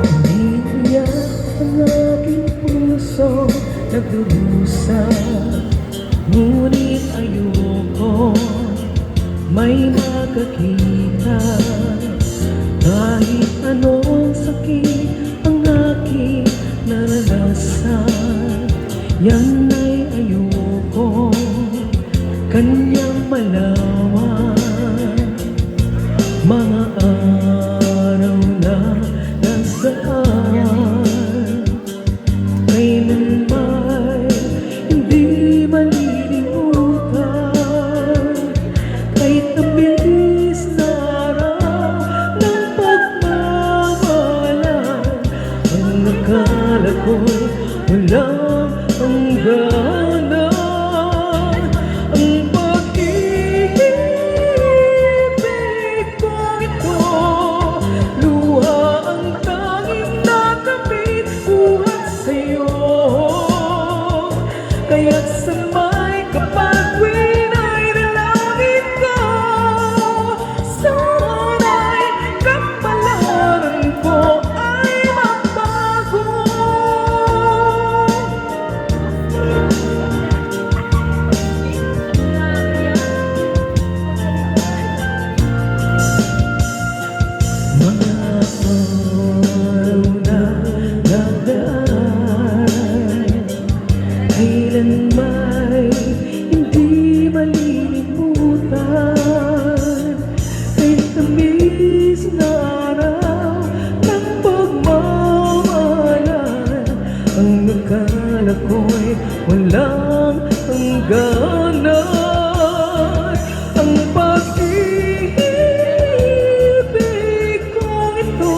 Umiiyak ang aking puso, nagdurusa, ngunit ayoko may makakita. Kahit anong sakit ang aking naranasan, yan ay ayoko kanyang malaman. Mga araw na nasaan, kailanman hindi malilimutan. Kahit ang bilis na araw ng pagmamahalan, ang akala ko'y walang hangganan. Ang pag-ibig kong ito, luha ang tanging nakamit buhat sa'yo. Kaya't sana'y kapag wina'y nalangin ka, sana'y kapalaran ko ay magbago. Mga araw na nagdaan, kailanman hindi malilimutan. Kahit tamis na araw ng pagmamahalan, ang akala ko'y walang hangganan. Ang pag-ibig kong ito,